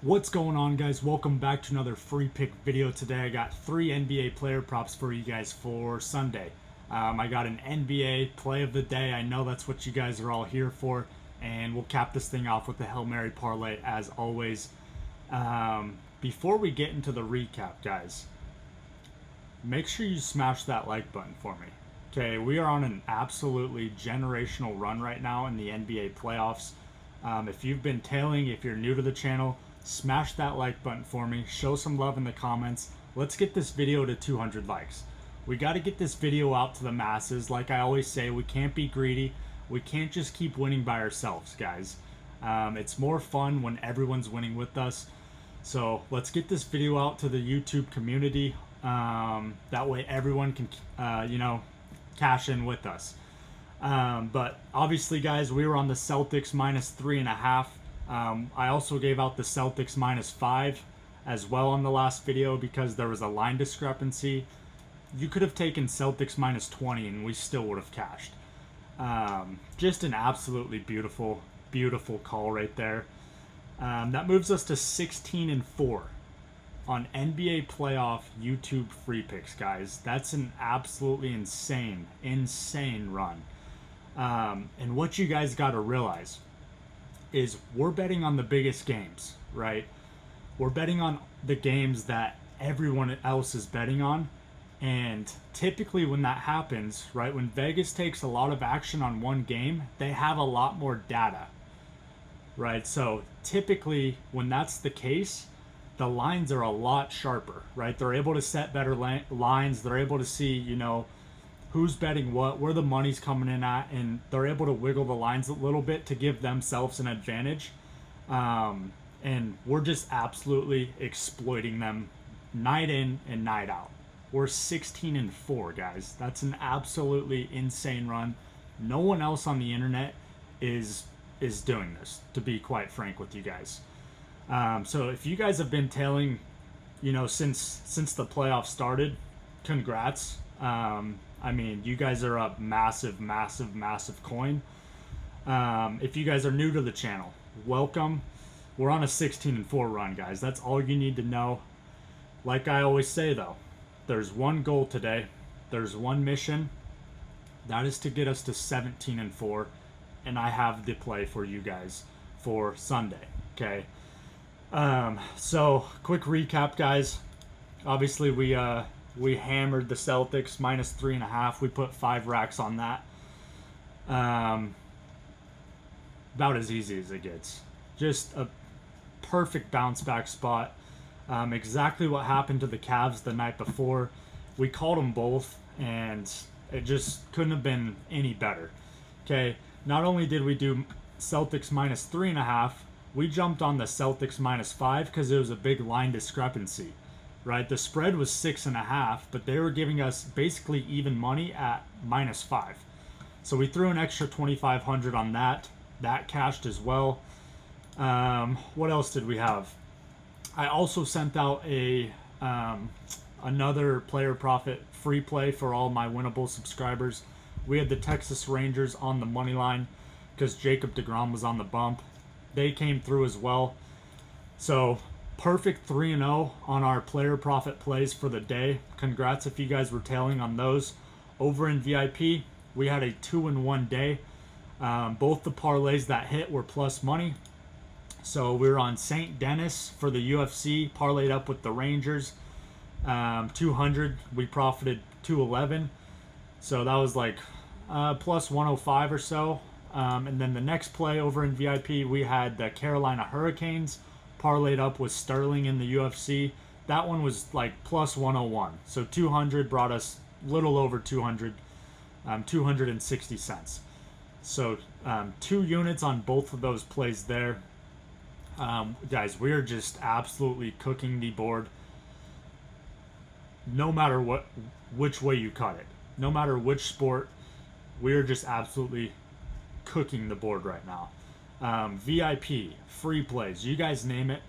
What's going on, guys? Welcome back to another free pick video. Today I got 3 NBA player props for you guys for Sunday. I got an NBA play of the day. I know that's what you guys are all here for, and we'll cap this thing off with the Hail Mary parlay as always. Before we get into the recap, guys, make sure you smash that like button for me. Okay, we are on an absolutely generational run right now in the NBA playoffs. If you've been tailing, if you're new to the channel, smash that like button for me. Show some love in the comments. Let's get this video to 200 likes. We got to get this video out to the masses. Like I always say, we can't be greedy. We can't just keep winning by ourselves, guys. It's more fun when everyone's winning with us. So let's get this video out to the YouTube community. That way everyone can, cash in with us. But obviously, guys, we were on the Celtics -3.5. I also gave out the Celtics -5 as well on the last video because there was a line discrepancy. You could have taken Celtics -20 and we still would have cashed. Just an absolutely beautiful, beautiful call right there. That moves us to 16-4 on NBA playoff YouTube free picks, guys. That's an absolutely insane run. And what you guys got to realize is we're betting on the biggest games, right? We're betting on the games that everyone else is betting on. And typically when that happens, right, when Vegas takes a lot of action on one game, they have a lot more data, right? So typically when that's the case, the lines are a lot sharper, right? They're able to set better lines. They're able to see, who's betting what, where the money's coming in at, and they're able to wiggle the lines a little bit to give themselves an advantage. And we're just absolutely exploiting them night in and night out. We're 16-4, guys. That's an absolutely insane run. No one else on the internet is doing this, to be quite frank with you guys. So if you guys have been tailing, since the playoffs started, congrats. I mean, you guys are up massive coin. If you guys are new to the channel, welcome. We're on a 16-4 run, guys. That's all you need to know. Like I always say, though, there's one goal today. There's one mission. That is to get us to 17-4, and I have the play for you guys for Sunday. Okay. So quick recap, guys. Obviously, we hammered the Celtics -3.5. We put 5 racks on that. About as easy as it gets. Just a perfect bounce back spot. Exactly what happened to the Cavs the night before. We called them both, and it just couldn't have been any better. Okay, not only did we do Celtics -3.5, we jumped on the Celtics -5 because it was a big line discrepancy. Right, the spread was 6.5, but they were giving us basically even money at -5. So we threw an extra 2,500 on that. That cashed as well. What else did we have? I also sent out another player profit free play for all my winnable subscribers. We had the Texas Rangers on the money line because Jacob deGrom was on the bump. They came through as well. So perfect 3-0 on our player profit plays for the day. Congrats if you guys were tailing on those. Over in VIP, we had a 2-1 day. Both the parlays that hit were plus money. So we were on St. Denis for the UFC, parlayed up with the Rangers. 200, we profited 211. So that was like plus 105 or so. And then the next play over in VIP, we had the Carolina Hurricanes parlayed up with Sterling in the UFC. That one was like plus 101. So 200 brought us a little over 200, 260 cents. So 2 units on both of those plays there. Guys, we are just absolutely cooking the board. No matter which way you cut it, no matter which sport, we are just absolutely cooking the board right now. VIP, free plays, you guys name it,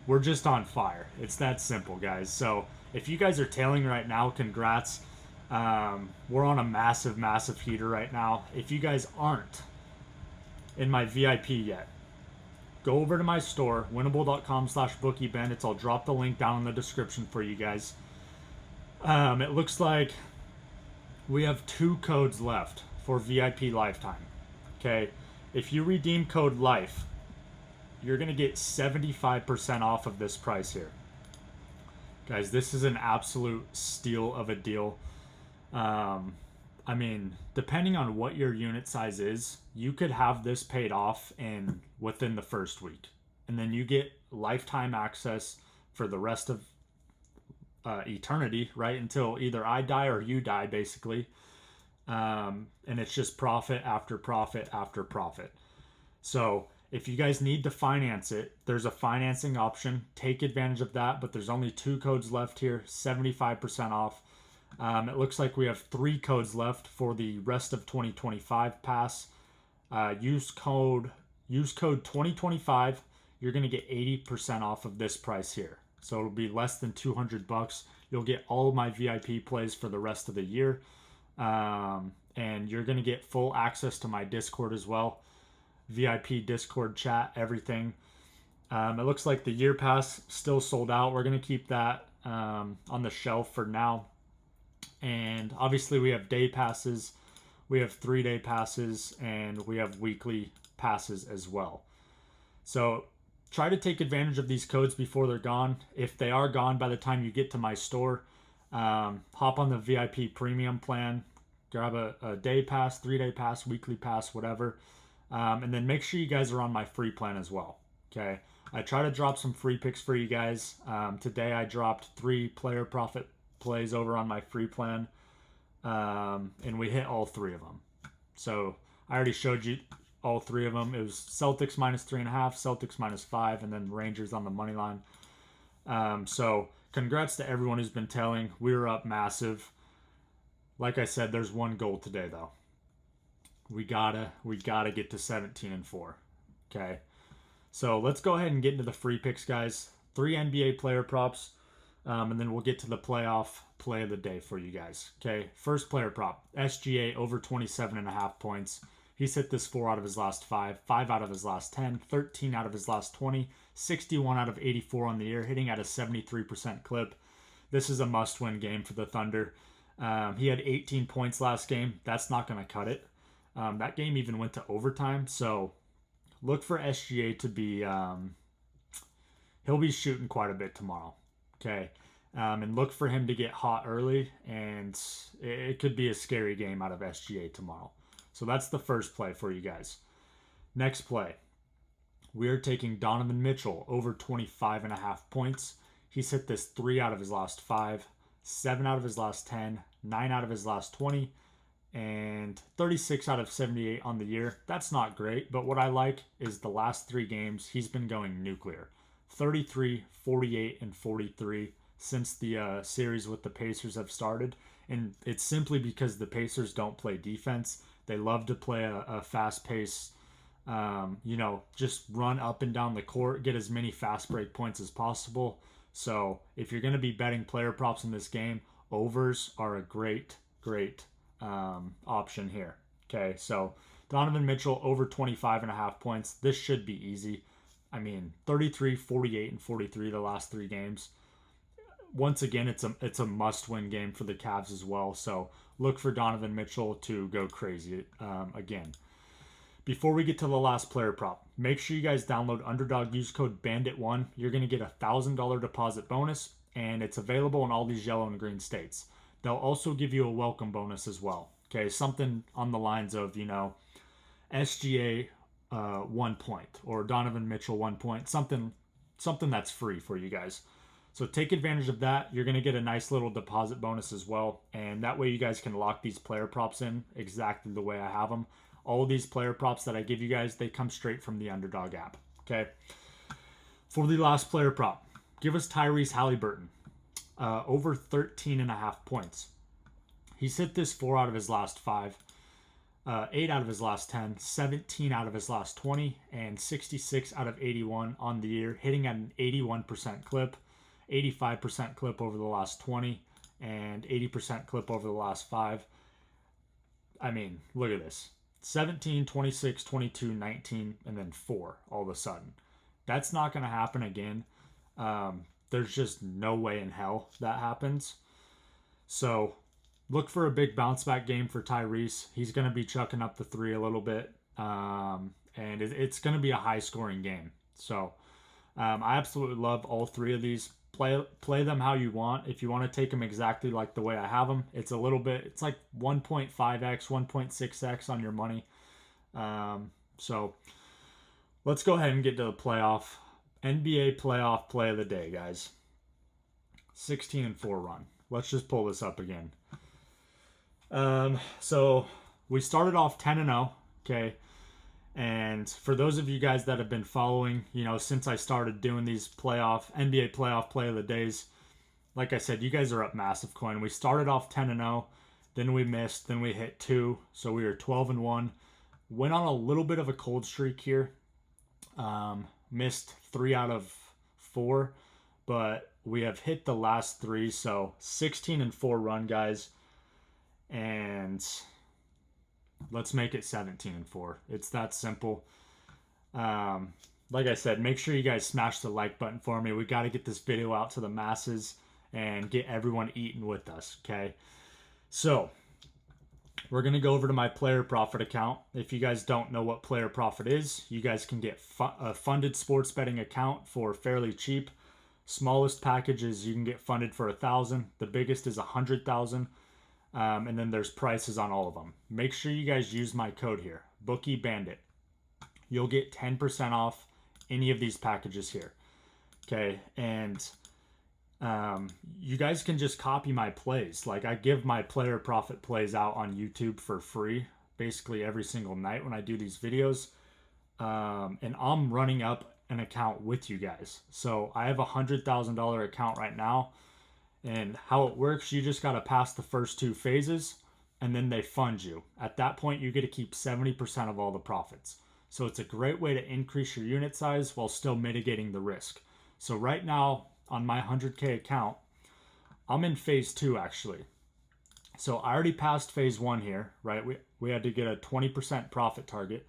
we're just on fire. It's that simple, guys. So if you guys are tailing right now, congrats. We're on a massive heater right now. If you guys aren't in my VIP yet, go over to my store, winnable.com/bookiebandits. I'll drop the link down in the description for you guys. It looks like we have 2 codes left for VIP lifetime. Okay, if you redeem code LIFE, you're going to get 75% off of this price here. Guys, this is an absolute steal of a deal. I mean, depending on what your unit size is, you could have this paid off within the first week. And then you get lifetime access for the rest of eternity, right? Until either I die or you die, basically. And it's just profit after profit after profit. So if you guys need to finance it, there's a financing option. Take advantage of that, but there's only 2 codes left here, 75% off. It looks like we have 3 codes left for the rest of 2025 pass. Use code 2025. You're going to get 80% off of this price here. So it'll be less than $200. You'll get all of my VIP plays for the rest of the year. And you're going to get full access to my Discord as well. VIP Discord chat, everything. It looks like the year pass still sold out. We're going to keep that on the shelf for now. And obviously we have day passes, we have 3-day passes, and we have weekly passes as well. So try to take advantage of these codes before they're gone. If they are gone by the time you get to my store, hop on the VIP premium plan, grab a day pass, 3-day pass, weekly pass, whatever. And then make sure you guys are on my free plan as well. Okay. I try to drop some free picks for you guys. Today I dropped 3 player profit plays over on my free plan. And we hit all 3 of them. So I already showed you all 3 of them. It was Celtics -3.5, Celtics -5, and then Rangers on the money line. So congrats to everyone who's been telling. We were up massive. Like I said, there's one goal today though. We gotta get to 17-4. Okay. So let's go ahead and get into the free picks, guys. 3 NBA player props. And then we'll get to the playoff play of the day for you guys. Okay. First player prop, SGA over 27.5 points. He's hit this 4 out of his last 5, 5 out of his last 10, 13 out of his last 20, 61 out of 84 on the year, hitting at a 73% clip. This is a must-win game for the Thunder. He had 18 points last game. That's not going to cut it. That game even went to overtime. So look for SGA to be, he'll be shooting quite a bit tomorrow. Okay. And look for him to get hot early, and it could be a scary game out of SGA tomorrow. So that's the first play for you guys. Next play, we are taking Donovan Mitchell over 25.5 points. He's hit this 3 out of his last 5, 7 out of his last 10, 9 out of his last 20, and 36 out of 78 on the year. That's not great, but what I like is the last 3 games, he's been going nuclear. 33, 48, and 43 since the series with the Pacers have started. And it's simply because the Pacers don't play defense. They love to play a fast-paced, just run up and down the court, get as many fast break points as possible. So if you're going to be betting player props in this game, overs are a great option here. Okay, so Donovan Mitchell over 25.5 points. This should be easy. I mean, 33, 48, and 43 the last 3 games. Once again, it's a must-win game for the Cavs as well. So look for Donovan Mitchell to go crazy again. Before we get to the last player prop, make sure you guys download Underdog. Use code BANDIT1. You're going to get a $1,000 deposit bonus, and it's available in all these yellow and green states. They'll also give you a welcome bonus as well. Okay, something on the lines of, SGA 1 point or Donovan Mitchell 1 point, something that's free for you guys. So take advantage of that. You're going to get a nice little deposit bonus as well, and that way you guys can lock these player props in exactly the way I have them. All of these player props that I give you guys, they come straight from the Underdog app. Okay. For the last player prop, give us Tyrese Halliburton over 13.5 points. He's hit this 4 out of his last 5. 8 out of his last 10, 17 out of his last 20, and 66 out of 81 on the year, hitting at an 81% clip, 85% clip over the last 20, and 80% clip over the last 5. I mean, look at this. 17, 26, 22, 19, and then 4 all of a sudden. That's not going to happen again. There's just no way in hell that happens. So look for a big bounce back game for Tyrese. He's going to be chucking up the three a little bit. And it's going to be a high scoring game. So I absolutely love all three of these. Play them how you want. If you want to take them exactly like the way I have them, it's a little bit, it's like 1.5x, 1.6x on your money. So let's go ahead and get to the playoff. NBA playoff play of the day, guys. 16-4 run. Let's just pull this up again. So we started off 10-0, okay? And for those of you guys that have been following, since I started doing these NBA playoff play of the days, like I said, you guys are up massive coin. We started off 10-0, then we missed, then we hit 2, so we were 12-1. Went on a little bit of a cold streak here. Missed 3 out of 4, but we have hit the last 3, so 16-4 run, guys. And let's make it 17-4. It's that simple. Like I said, make sure you guys smash the like button for me. We got to get this video out to the masses and get everyone eating with us, okay? So we're going to go over to my player profit account. If you guys don't know what player profit is, you guys can get a funded sports betting account for fairly cheap. Smallest packages you can get funded for $1,000. The biggest is $100,000. And then there's prices on all of them. Make sure you guys use my code here, BOOKIEBANDIT. You'll get 10% off any of these packages here. Okay, and you guys can just copy my plays. Like, I give my player profit plays out on YouTube for free basically every single night when I do these videos. And I'm running up an account with you guys. So I have a $100,000 account right now. And how it works, you just got to pass the first 2 phases, and then they fund you. At that point, you get to keep 70% of all the profits. So it's a great way to increase your unit size while still mitigating the risk. So right now, on my 100K account, I'm in phase 2, actually. So I already passed phase 1 here, right? We had to get a 20% profit target.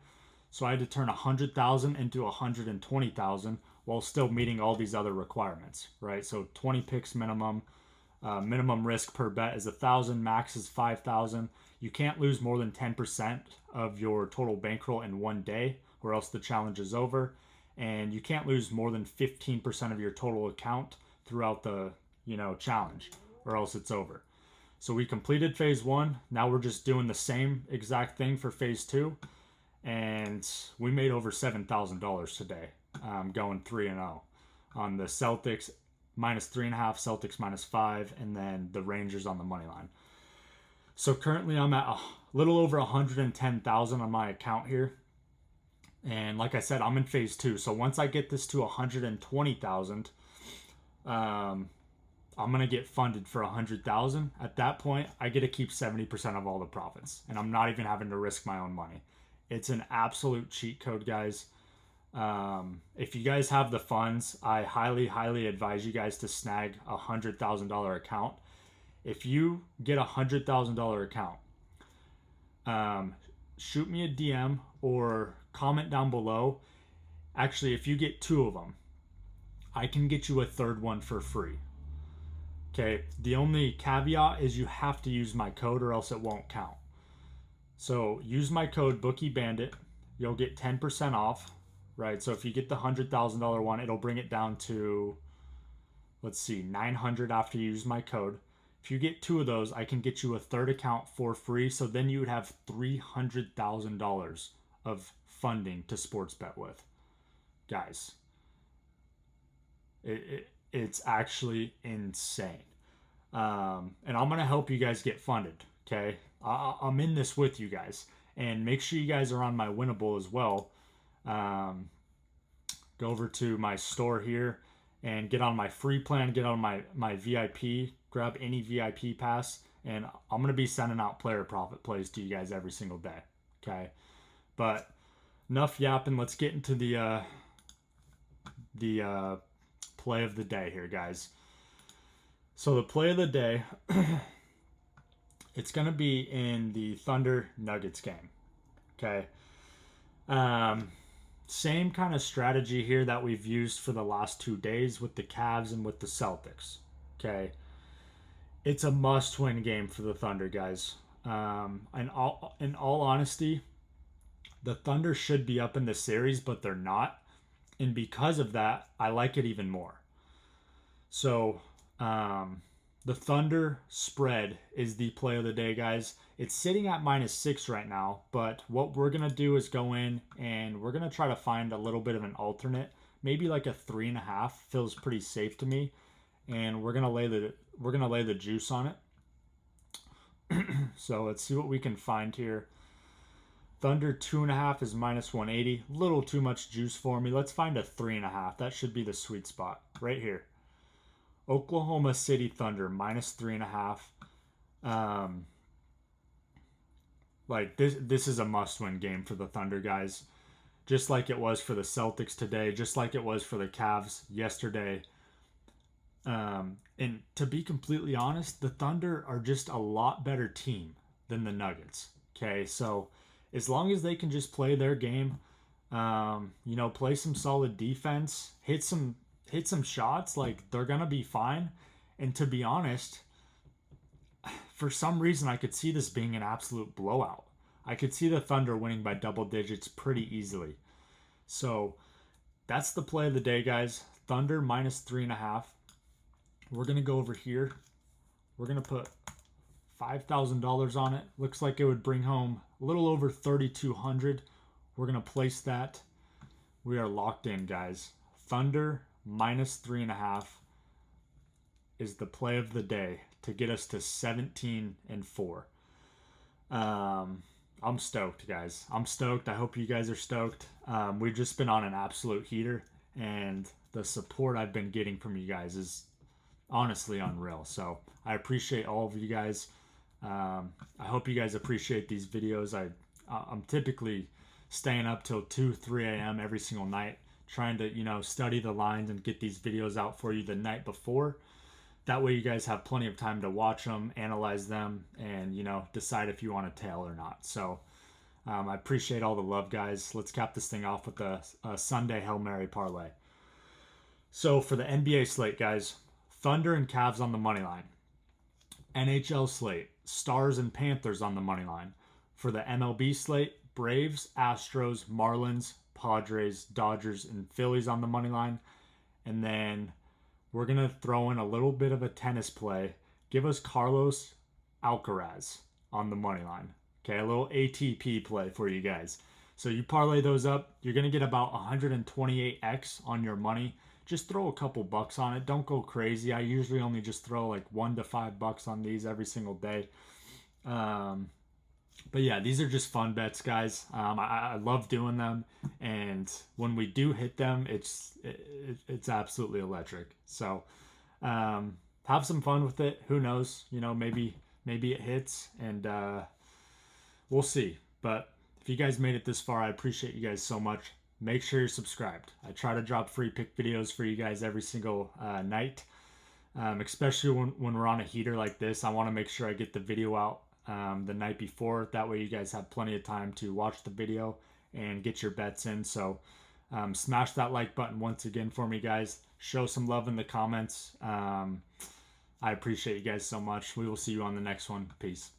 So I had to turn 100,000 into 120,000 while still meeting all these other requirements, right? So 20 picks minimum. Minimum risk per bet is 1,000, max is 5,000. You can't lose more than 10% of your total bankroll in one day, or else the challenge is over. And you can't lose more than 15% of your total account throughout the challenge, or else it's over. So we completed phase 1. Now we're just doing the same exact thing for phase 2, and we made over $7,000 today, going 3-0 on the Celtics. -3.5, Celtics -5, and then the Rangers on the money line. So currently I'm at a little over 110,000 on my account here. And like I said, I'm in phase 2. So once I get this to 120,000, I'm going to get funded for 100,000. At that point, I get to keep 70% of all the profits. And I'm not even having to risk my own money. It's an absolute cheat code, guys. If you guys have the funds, I highly advise you guys to snag a $100,000 account. If you get a $100,000 account, shoot me a DM or comment down below. Actually, if you get 2 of them, I can get you a 3rd one for free. Okay, the only caveat is you have to use my code or else it won't count. So use my code BOOKIEBANDIT. You'll get 10% off. Right, so if you get the $100,000 one, it'll bring it down to, let's see, 900 after you use my code. If you get 2 of those, I can get you a 3rd account for free. So then you would have $300,000 of funding to sports bet with. Guys, it's actually insane. And I'm going to help you guys get funded, okay? I'm in this with you guys. And make sure you guys are on my Winnable as well. Go over to my store here and get on my free plan, get on my VIP, grab any VIP pass, and I'm going to be sending out player profit plays to you guys every single day. Okay. But enough yapping. Let's get into the play of the day here, guys. So the play of the day, it's going to be in the Thunder Nuggets game. Okay. same kind of strategy here that we've used for the last 2 days with the Cavs and with the Celtics. Okay. It's a must-win game for the Thunder, guys. In all honesty, the Thunder should be up in the series, but they're not. And because of that, I like it even more. So, the Thunder spread is the play of the day, guys. It's sitting at -6 right now, but what we're going to do is go in and we're going to try to find a little bit of an alternate. Maybe like a 3.5 feels pretty safe to me. And we're going to lay the juice on it. So let's see what we can find here. Thunder 2.5 is -180. Little too much juice for me. Let's find a 3.5. That should be the sweet spot right here. Oklahoma City Thunder -3.5. Like this is a must-win game for the Thunder, guys. Just like it was for the Celtics today, just like it was for the Cavs yesterday. And to be completely honest, the Thunder are just a lot better team than the Nuggets. Okay, so as long as they can just play their game, play some solid defense, hit some shots, like they're gonna be fine. And to be honest, for some reason, I could see this being an absolute blowout. I could see the Thunder winning by double digits pretty easily. So that's the play of the day, guys. Thunder -3.5. We're going to go over here. We're going to put $5,000 on it. Looks like it would bring home a little over $3,200. We're going to place that. We are locked in, guys. Thunder -3.5 is the play of the day to get us to 17-4. I'm stoked, guys. I'm stoked. I hope you guys are stoked. We've just been on an absolute heater, and the support I've been getting from you guys is honestly unreal. So I appreciate all of you guys. I hope you guys appreciate these videos. I'm typically staying up till 2-3 a.m. every single night trying to study the lines and get these videos out for you the night before. That way you guys have plenty of time to watch them, analyze them, and decide if you want a tail or not. So I appreciate all the love, guys. Let's cap this thing off with a Sunday Hail Mary parlay. So for the NBA slate, guys, Thunder and Cavs on the money line. NHL slate, Stars and Panthers on the money line. For the MLB slate, Braves, Astros, Marlins, Padres, Dodgers, and Phillies on the money line. And then we're going to throw in a little bit of a tennis play. Give us Carlos Alcaraz on the money line. Okay, a little ATP play for you guys. So you parlay those up, you're going to get about 128x on your money. Just throw a couple bucks on it. Don't go crazy. I usually only just throw like $1 to $5 on these every single day. But yeah, these are just fun bets, guys. I love doing them, and when we do hit them, it's absolutely electric. So have some fun with it. Who knows? Maybe it hits, and we'll see. But if you guys made it this far, I appreciate you guys so much. Make sure you're subscribed. I try to drop free pick videos for you guys every single night, especially when we're on a heater like this. I want to make sure I get the video out the night before. That way you guys have plenty of time to watch the video and get your bets in. So smash that like button once again for me, guys. Show some love in the comments. I appreciate you guys so much. We will see you on the next one. Peace.